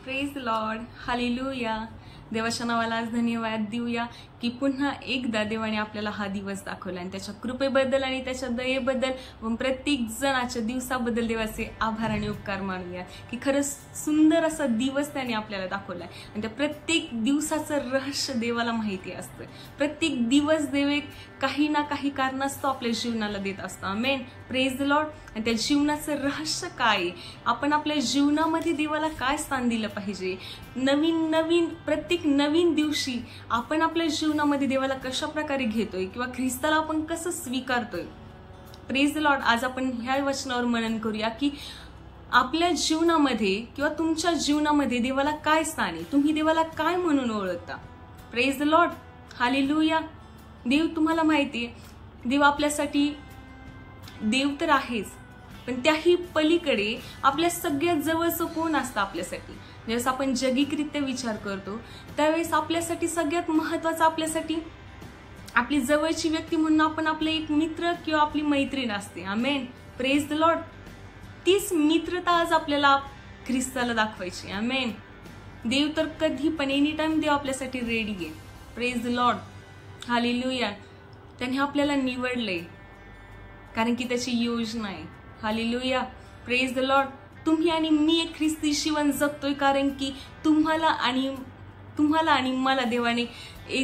Praise the lord, hallelujah. देवाच्या नावाला आज धन्यवाद देऊया की पुन्हा एकदा देवाने आपल्याला हा दिवस दाखवला आणि त्याच्या कृपेबद्दल आणि त्याच्या दयेबद्दल व प्रत्येक जणाच्या दिवसाबद्दल देवाचे आभार आणि उपकार मानूया की खरंच सुंदर असा दिवस त्याने आपल्याला दाखवलाय आणि त्या प्रत्येक दिवसाचं रहस्य देवाला माहिती असतं. प्रत्येक दिवस देव एक काही ना काही कारणास्तव आपल्या जीवनाला देत असतो. आमेन, प्रेज द लॉर्ड. आणि त्या जीवनाचं रहस्य काय, आपण आपल्या जीवनामध्ये देवाला काय स्थान दिलं पाहिजे, नवीन प्रत्येक नवीन दिवशी आपण आपल्या जीवनामध्ये देवाला कशा प्रकारे घेतोय किंवा ख्रिस्ताला आपण कसं स्वीकारतोय. Praise the Lord. आज आपण ह्या वचनावर मनन करूया की आपल्या जीवनामध्ये किंवा तुमच्या जीवनामध्ये देवाला काय स्थान आहे, तुम्ही देवाला काय म्हणून ओळखता. Praise the lord, hallelujah. देव तुम्हाला माहिती आहे, देव आपल्यासाठी देव तर आहेच, पण त्याही पलीकडे आपल्या सगळ्यात जवळचं कोण असतं आपल्यासाठी. ज्यावेळेस आपण जगिकरित्या विचार करतो त्यावेळेस आपल्यासाठी सगळ्यात महत्वाचं आपल्यासाठी आपली जवळची व्यक्ती म्हणून आपण आपले एक मित्र किंवा आपली मैत्रीण असते. आमेन, प्रेज द लॉर्ड. तीच मित्रता आज आपल्याला ख्रिस्ताला दाखवायची. आमेन. देव तर कधी पण एनी टाइम देव आपल्यासाठी रेडी आहे. Praise the lord, hallelujah. त्याने आपल्याला निवडले कारण की त्याची योजना आहे. Hallelujah, praise the Lord. तुम्ही आणि मी एक ख्रिस्ती जीवन जगतोय कारण की तुम्हाला आणि मला देवाने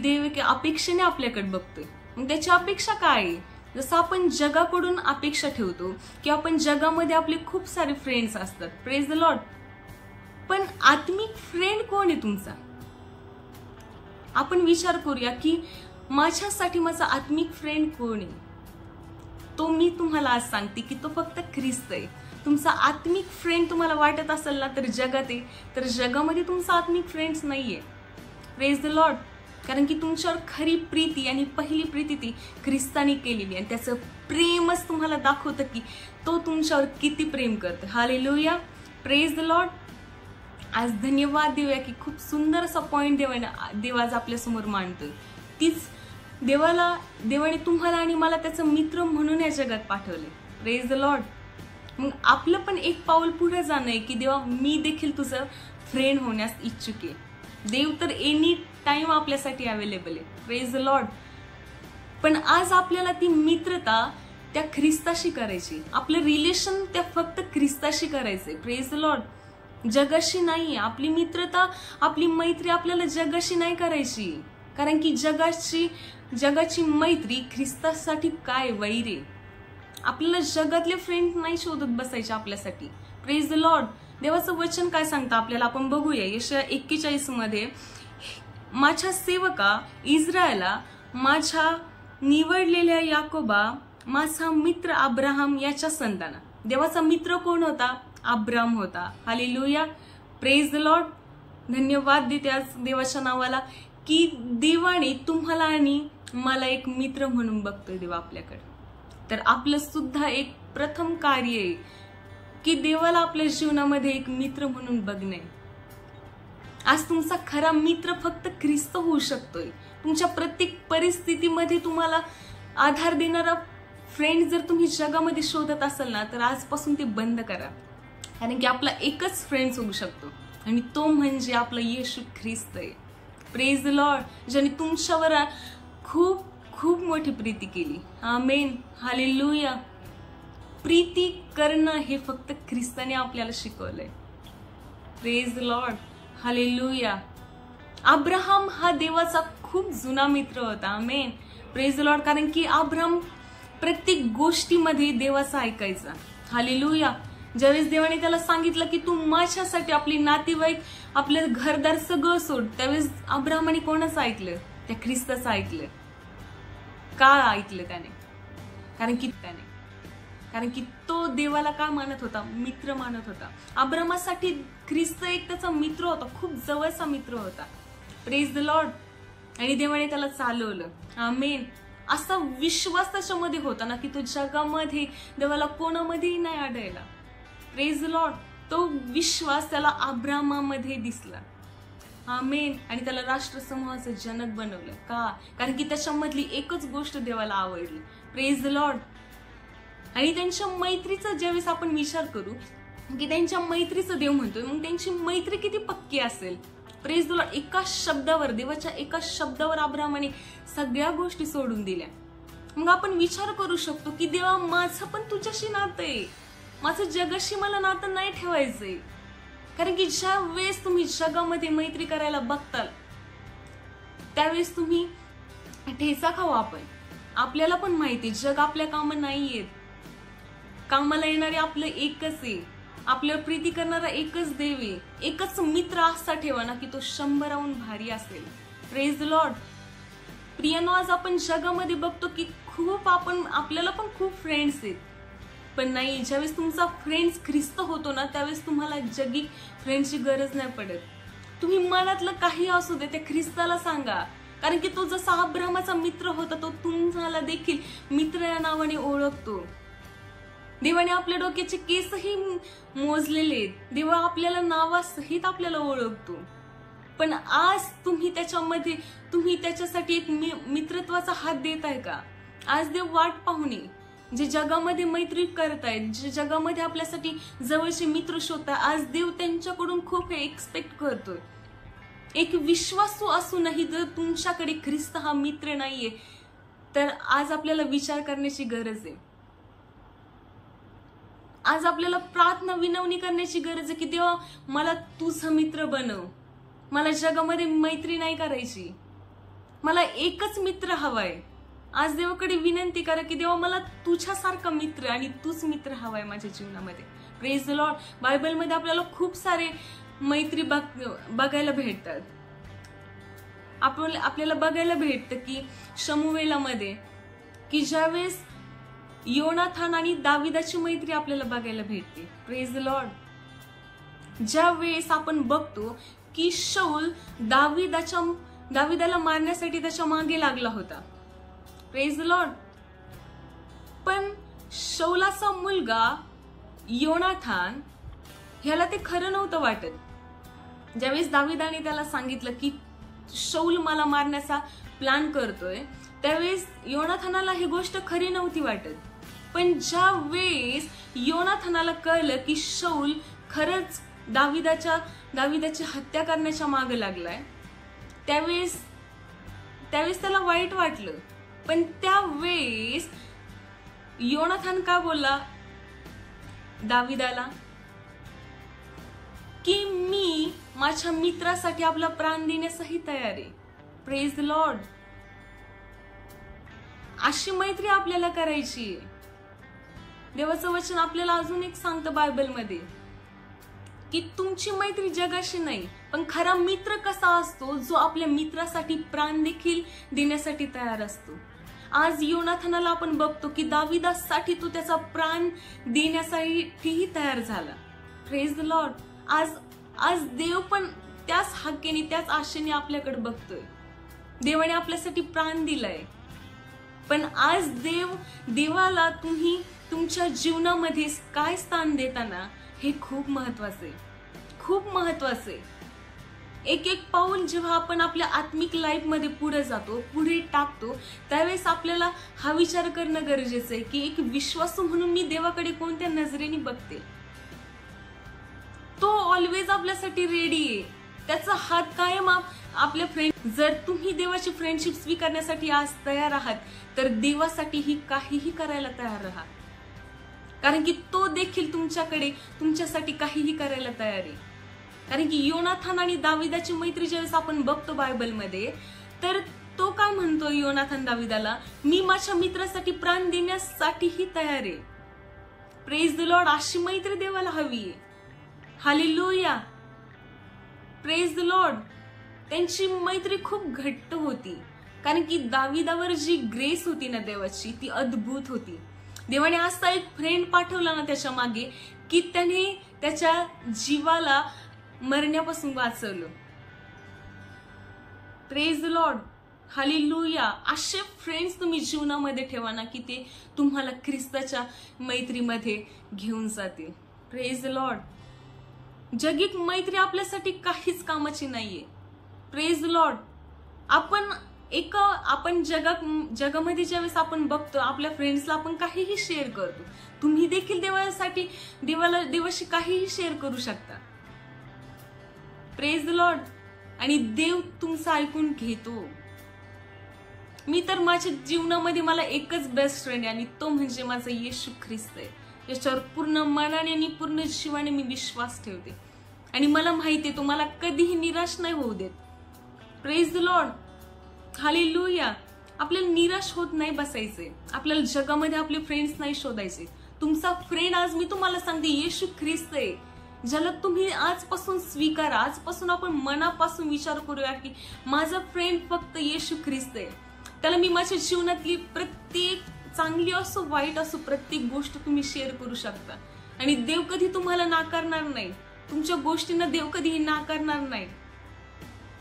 देव एक अपेक्षेने आपल्याकडे बघतोय. मग त्याची अपेक्षा काय आहे? जसं आपण जगाकडून अपेक्षा ठेवतो की आपण जगामध्ये आपले खूप सारे फ्रेंड्स असतात. Praise the Lord. पण आत्मिक फ्रेंड कोण आहे तुमचा? आपण विचार करूया की माझ्यासाठी माझा आत्मिक फ्रेंड कोण आहे. तो मी तुम्हाला आज सांगते की तो फक्त ख्रिस्त आहे. तुमचा आत्मिक फ्रेंड तुम्हाला वाटत असेल ना तर जगात आहे, तर जगामध्ये तुमचा आत्मिक फ्रेंड्स नाहीये. Praise the lord. कारण की तुमच्यावर खरी प्रीती आणि पहिली प्रीती ती ख्रिस्ताने केलेली आणि त्याचं प्रेमच तुम्हाला दाखवतं की तो तुमच्यावर किती प्रेम करतो. Hallelujah, praise the Lord. आज धन्यवाद देऊया की खूप सुंदर असा पॉइंट देव आज आपल्यासमोर मांडतोय. तीच देवाने तुम्हाला आणि मला त्याचं मित्र म्हणून या जगात पाठवले. Praise the Lord. मग आपलं पण एक पाऊल पुढे जाणं आहे की देवा मी देखील तुझं फ्रेंड होण्यास इच्छुक आहे. देव तर एनी टाइम आपल्यासाठी अवेलेबल आहे. Praise the Lord. पण आज आपल्याला ती मित्रता त्या ख्रिस्ताशी करायची. आपलं रिलेशन त्या फक्त ख्रिस्ताशी करायचंय. Praise the Lord. जगाशी नाही. आपली मित्रता आपली मैत्री आपल्याला जगाशी नाही करायची. कारण की जगाची मैत्री ख्रिस्तासाठी काय वैर आहे. आपल्याला जगातले फ्रेंड नाही शोधत बसायचे आपल्यासाठी. Praise the Lord. देवाचं वचन काय सांगतं आपल्याला आपण बघूया. यशाया 41 मध्ये, माझ्या सेवका इस्रायला, माझ्या निवडलेल्या याकोबा, माझा मित्र अब्राहम याच्या संताना. देवाचा मित्र कोण होता? अब्राहम होता. Hallelujah, praise the Lord. धन्यवाद देते आज देवाच्या नावाला की देवाने तुम्हाला आणि मला एक मित्र म्हणून बघतोय देवा आपल्याकडे. तर आपलं सुद्धा एक प्रथम कार्य आहे की देवाला आपल्या जीवनामध्ये एक मित्र म्हणून बघणे. आज तुमचा खरा मित्र फक्त ख्रिस्त होऊ शकतोय. तुमच्या प्रत्येक परिस्थितीमध्ये तुम्हाला आधार देणारा फ्रेंड जर तुम्ही जगामध्ये शोधत असाल ना तर आजपासून ते बंद करा. कारण की आपला एकच फ्रेंड होऊ शकतो आणि तो म्हणजे आपला येशू ख्रिस्त आहे. Praise the Lord. ज्याने तुमच्यावर खूप खूप मोठी प्रीती केली. आमेन, हालेलुया. प्रीती करणं हे फक्त ख्रिस्ताने आपल्याला शिकवलंय. Praise the lord, hallelujah. Abraham हा देवाचा खूप जुना मित्र होता. Amen, praise the lord. कारण की अब्राहम प्रत्येक गोष्टीमध्ये देवाचा ऐकायचा. हालेलुया. ज्यावेळेस देवाने त्याला सांगितलं की तू माझ्यासाठी आपली नातेवाईक आपलं घरदार सगळं सोड, त्यावेळेस अब्राहमाने कोणाचं ऐकलं? त्या ख्रिस्ताचं ऐकलं. का ऐकलं त्याने? कारण की तो देवाला काय मानत होता? मित्र मानत होता. अब्राहमासाठी ख्रिस्त एक त्याचा मित्र होता, खूप जवळचा मित्र होता. Praise the Lord. आणि देवाने त्याला चालवलं. आमेन. असा विश्वास त्याच्यामध्ये होता ना की तो जगामध्ये देवाला कोणामध्येही नाही आढळला. Praise the Lord. तो विश्वास त्याला अब्राहमामध्ये दिसला. आमेन. आणि त्याला राष्ट्रसमूहाचं जनक बनवलं. का? कारण की त्याच्यामधली एकच गोष्ट देवाला आवडली. Praise the Lord. आणि त्यांच्या मैत्रीचा ज्यावेळेस आपण विचार करू की त्यांच्या मैत्रीचं देव म्हणतोय, मग त्यांची मैत्री किती पक्की असेल. Praise the Lord. एका शब्दावर, देवाच्या एका शब्दावर अब्राहमाने सगळ्या गोष्टी सोडून दिल्या. मग आपण विचार करू शकतो की देवा, माझं पण तुझ्याशी नातं आहे, माझं जगाशी मला नातं नाही ठेवायचंय. कारण की ज्या वेळेस तुम्ही जगामध्ये मैत्री करायला बघताल त्यावेळेस तुम्ही ठेचा खावा. आपल्याला पण माहिती जग आपल्या कामं नाही येत. कामाला येणारे आपलं एकच आहे, आपल्यावर प्रीती करणारा एकच देव आहे. एकच मित्र असा ठेवा ना की तो 100 भारी असेल. Praise the Lord. प्रियानो, आज आपण जगामध्ये बघतो की आपल्याला पण खूप फ्रेंड्स आहेत, पण नाही, ज्यावेळेस तुमचा फ्रेंड्स ख्रिस्त होतो ना त्यावेळेस तुम्हाला जगी फ्रेंड्सची गरज नाही पडत. तुम्ही मनातलं काही असू दे त्या ख्रिस्ताला सांगा, कारण की तो जसा अब्राहमाचा मित्र होता तो तुम्हाला देखील मित्र या नावाने ओळखतो. देवाने आपल्या डोक्याचे केसही मोजलेले आहेत. देवा आपल्याला नावासहित आपल्याला ओळखतो. पण आज तुम्ही त्याच्यासाठी एक मित्रत्वाचा हात देताय का? आज देव वाट पाहुणे जे जगामध्ये मैत्री करतायत, जे जगामध्ये आपल्यासाठी जवळचे मित्र शोधताय, आज देव त्यांच्याकडून खूप हे एक्सपेक्ट करतोय. एक विश्वासू असूनही जर तुमच्याकडे ख्रिस्त हा मित्र नाहीये तर आज आपल्याला विचार करण्याची गरज आहे. आज आपल्याला प्रार्थना विनवणी करण्याची गरज आहे की देवा, मला तुझा मित्र बनव. मला जगामध्ये मैत्री नाही करायची, मला एकच मित्र हवाय. आज देवाकडे विनंती करा की देवा, मला तुझ्यासारखा मित्र आणि तूच मित्र हवाय माझ्या जीवनामध्ये. Praise the Lord. बायबलमध्ये आपल्याला खूप सारे मैत्री बघायला भेटतात. आपल्याला बघायला भेटतं की शमूएलामध्ये की ज्यावेळेस योनाथान आणि दाविदाची मैत्री आपल्याला बघायला भेटते. Praise the Lord. ज्या वेळेस आपण बघतो की शौल दाविदाला मारण्यासाठी त्याच्या मागे लागला होता. Praise the Lord. पण शौलाचा मुलगा योनाथान ह्याला ते खरं नव्हतं वाटत. ज्यावेळेस दाविदाने त्याला सांगितलं की शौल मला मारण्याचा प्लॅन करतोय त्यावेळेस योनाथानाला ही गोष्ट खरी नव्हती वाटत. पण ज्या वेळेस योनाथानाला कळलं की शौल खरंच दाविदाची हत्या करण्याच्या मागे लागलाय त्यावेळेस त्याला वाईट वाटलं. पण त्यावेळेस योनाथान का बोलला दाविदाला की मी माझ्या मित्रासाठी आपला प्राण देण्यासही तयार आहे. Praise the Lord. अशी मैत्री आपल्याला करायची आहे. देवाचं वचन आपल्याला अजून एक सांगतं बायबलमध्ये की तुमची मैत्री जगाशी नाही, पण खरा मित्र कसा असतो, जो आपल्या मित्रासाठी प्राण देखील देण्यासाठी तयार असतो. आज योनाथानाला आपण बघतो की दाविदासाठी तो त्याचा प्राण देण्यासाठीही तयार झाला. Praise the Lord. आज देव पण त्याच हक्केने त्याच आशेने आपल्याकडे बघतोय. देवाने आपल्यासाठी प्राण दिलाय. पण आज देवाला तुम्ही तुमच्या जीवनामध्ये काय स्थान देताना हे खूप महत्वाचं आहे. खूप महत्वाचं आहे. एक पाऊल जेव्हा आपण आपल्या आत्मिक लाईफ मध्ये पुढे टाकतो त्यावेळेस आपल्याला हा विचार करणं गरजेचं आहे की एक विश्वासू म्हणून मी देवाकडे कोणत्या नजरेने बघते. तो ऑलवेज आपल्यासाठी रेडी आहे. त्याचा हात कायम आपल्या फ्रेंड. जर तुम्ही देवाची फ्रेंडशिप स्वीकारण्यासाठी आज तयार आहात तर देवासाठी काहीही करायला तयार राहा. कारण की तो देखील तुमच्यासाठी काहीही करायला तयार आहे. कारण की योनाथान आणि दाविदाची मैत्री ज्यावेळेस आपण बघतो बायबलमध्ये तर तो काय म्हणतो योनाथान दाविदाला, मी माझ्या मित्रासाठी प्राण देण्यासाठीही तयार आहे. Praise the Lord. अशी मैत्री देवाला हवी आहे. हालेलुया. Praise the Lord. त्यांची मैत्री खूप घट्ट होती कारण की दाविदावर जी ग्रेस होती ना देवाची ती अद्भुत होती. देवाने असा एक फ्रेंड पाठवला ना त्याच्या मागे की त्याने त्याच्या जीवाला मरण्यापासून वाचवलं. Praise the lord. हालेलुया. असे फ्रेंड्स तुम्ही जीवनामध्ये ठेवा ना की ते तुम्हाला ख्रिस्ताच्या मैत्रीमध्ये घेऊन जातील. Praise the Lord. जगिक मैत्री आपल्यासाठी काहीच कामाची नाहीये. Praise the Lord. आपण आपण जगामध्ये ज्यावेळेस आपण बघतो आपल्या फ्रेंड्सला आपण काहीही शेअर करतो, तुम्ही देखील देवाशी काहीही शेअर करू शकता. Praise the Lord. आणि देव तुमचं ऐकून घेतो. मी तर माझ्या जीवनामध्ये मला एकच बेस्ट फ्रेंड आहे आणि तो म्हणजे माझा येशू ख्रिस्त आहे. याच्यावर पूर्ण मनाने आणि पूर्ण जीवाने मी विश्वास ठेवते आणि मला माहिती आहे तो मला कधीही निराश नाही होऊ देत. Praise the lord. हालेलुया. आपल्याला निराश होत नाही बसायचे. आपल्याला जगामध्ये आपले फ्रेंड्स नाही शोधायचे. तुमचा फ्रेंड आज मी तुम्हाला सांगते येशू ख्रिस्त आहे, ज्याला तुम्ही आजपासून स्वीकारा. आजपासून आपण मनापासून विचार करूया की माझा फ्रेंड फक्त येशू ख्रिस्त आहे. त्याला मी माझ्या जीवनातली प्रत्येक चांगली असो वाईट असो प्रत्येक गोष्ट तुम्ही शेअर करू शकता आणि देव कधी तुम्हाला नाकारणार नाही. तुमच्या गोष्टींना देव कधीही नाकारणार नाही.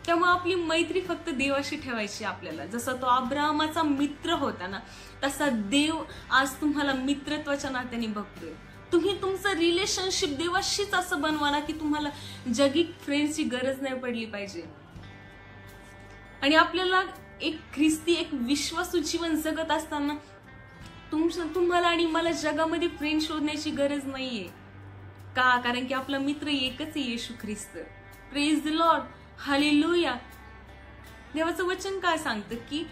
त्यामुळे आपली मैत्री फक्त देवाशी ठेवायची आपल्याला. जसा तो अब्राहमाचा मित्र होता ना, तसा देव आज तुम्हाला मित्रत्वाच्या नात्याने बघतोय. तुम्ही तुमचं रिलेशनशिप देवाशीच असं बनवा ना की तुम्हाला जगी फ्रेंड्सची गरज नाही पडली पाहिजे. आणि आपल्याला एक ख्रिस्ती एक विश्वासू जीवन जगत असताना तुम्हाला आणि मला जगामध्ये फ्रेंड शोधण्याची गरज नाहीये. का? कारण की आपला मित्र एकच आहे, Yeshu Khrist. Praise the lord. Hallelujah. देवाचं वचन काय सांगतं की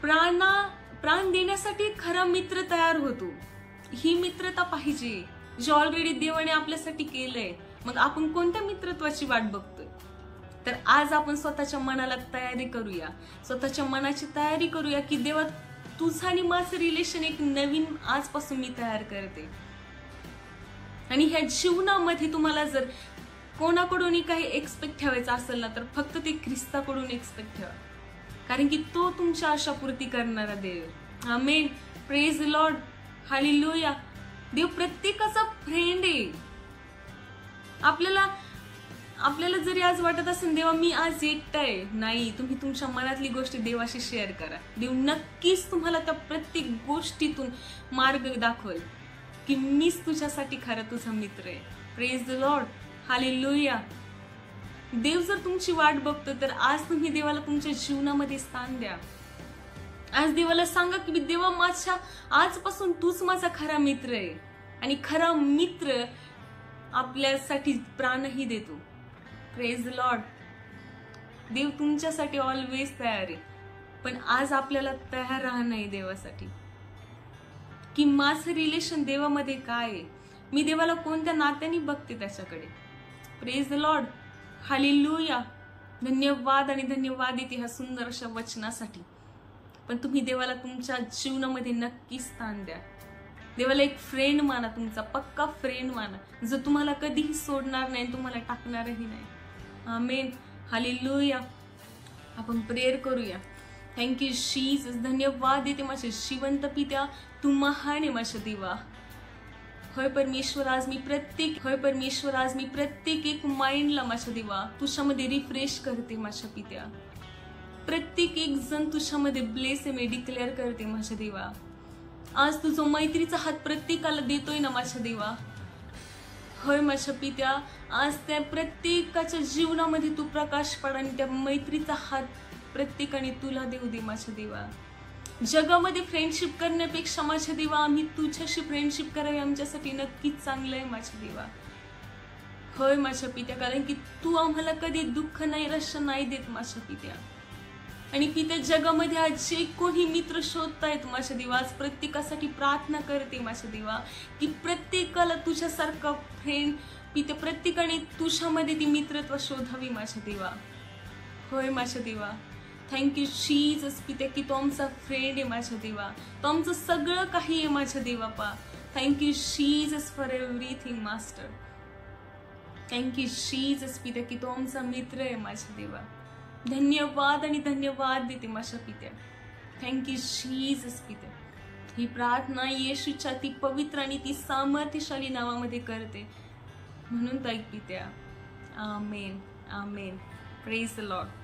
प्राण देण्यासाठी खरा मित्र तयार होतो. ही मित्रता पाहिजे जी ऑलरेडी देवाने आपल्यासाठी केलंय. मग आपण कोणत्या मित्रत्वाची वाट बघतोय? तर आज आपण स्वतःच्या मनाला तयारी करूया, स्वतःच्या मनाची तयारी करूया की देवा तुझं आणि माझं रिलेशन एक नवीन आजपासून मी तयार करते. आणि ह्या जीवनामध्ये तुम्हाला जर कोणाकडून काही एक्सपेक्ट ठेवायचं असेल ना तर फक्त ते ख्रिस्ताकडून एक्सपेक्ट ठेवा, कारण की तो तुमच्या आशा पूर्ती करणारा देव. Amen. Praise the lord. Hallelujah. देव प्रत्येकाचा फ्रेंड आहे. आपल्याला जरी आज वाटत असेल देवा मी आज एकटा आहे, नाही, तुम्ही तुमच्या मनातली गोष्ट देवाशी शेअर करा. देव नक्कीच तुम्हाला त्या प्रत्येक गोष्टीतून मार्ग दाखवेल की मीच तुझ्यासाठी खरा तुझा मित्र आहे. Praise the lord. हालेलुया. देव जर तुमची वाट बघतो तर आज तुम्ही देवाला तुमच्या जीवनामध्ये स्थान द्या. आज देवाला सांगा की देवा माझ्या आजपासून तूच माझा खरा मित्र आहे. आणि खरा मित्र आपल्यासाठी प्राणही देतो. Praise the Lord. देव तुमच्यासाठी ऑलवेज तयार आहे. पण आज आपल्याला तयार राहणं आहे देवासाठी की माझं रिलेशन देवामध्ये काय आहे, मी देवाला कोणत्या नात्याने बघते त्याच्याकडे. Praise the lord. हालेलुया. धन्यवाद आणि धन्यवाद येते ह्या सुंदर अशा वचनासाठी. पण तुम्ही देवाला तुमच्या जीवनामध्ये नक्की स्थान द्या. देवाला एक फ्रेंड माना, तुमचा पक्का फ्रेंड माना, जो तुम्हाला कधीही सोडणार नाही, तुम्हाला टाकणारही नाही. आमेन. हालेलुया. आपण प्रेयर करूया. Thank you Jesus. धन्यवाद देते माझ्या जिवंत पित्या, तू महान आहे माझ्या देवा. होय परमेश्वर, आज मी प्रत्येक एक माइंडला माझ्या देवा तुझ्यामध्ये रिफ्रेश करते माझ्या पित्या. प्रत्येक एक जण तुझ्यामध्ये ब्लेस आहे मी डिक्लेअर करते माझ्या देवा. आज तुझा मैत्रीचा हात प्रत्येकाला देतोय ना माझ्या देवा. होय माझ्या पित्या, आज त्या प्रत्येकाच्या जीवनामध्ये तू प्रकाश पड आणि त्या मैत्रीचा हात प्रत्येकाने तुला देऊ दे माझ्या देवा. जगामध्ये फ्रेंडशिप करण्यापेक्षा माझ्या देवा आम्ही तुझ्याशी फ्रेंडशिप करावी आमच्यासाठी नक्कीच चांगलं आहे माझ्या देवा. होय माझ्या पित्या, कारण की तू आम्हाला कधी दुःख नाही रश नाही देत माझ्या पित्या. आणि पित्या जगामध्ये आज जे कोणी मित्र शोधतायत माझ्या देवा, आज प्रत्येकासाठी प्रार्थना करते माझ्या देवा की प्रत्येकाला तुझ्यासारखा फ्रेंड पित्या प्रत्येकाने तुझ्यामध्ये ती मित्रत्व शोधावी माझ्या देवा. होय माझ्या देवा. थँक्यू जीसस पित्या की तो आमचा फ्रेंड आहे माझ्या देवा. तो आमचं सगळं काही आहे माझ्या देवा पा. Thank you Jesus for everything master. Thank you Jesus पित्या की तो आमचा मित्र आहे माझ्या देवा. धन्यवाद आणि धन्यवाद देते माझ्या पित्या. Thank you Jesus पित्या. ही प्रार्थना येशूच्या ती पवित्र आणि ती सामर्थ्यशाली नावामध्ये करते म्हणून ताई पित्या. Amen. Amen. Praise the Lord.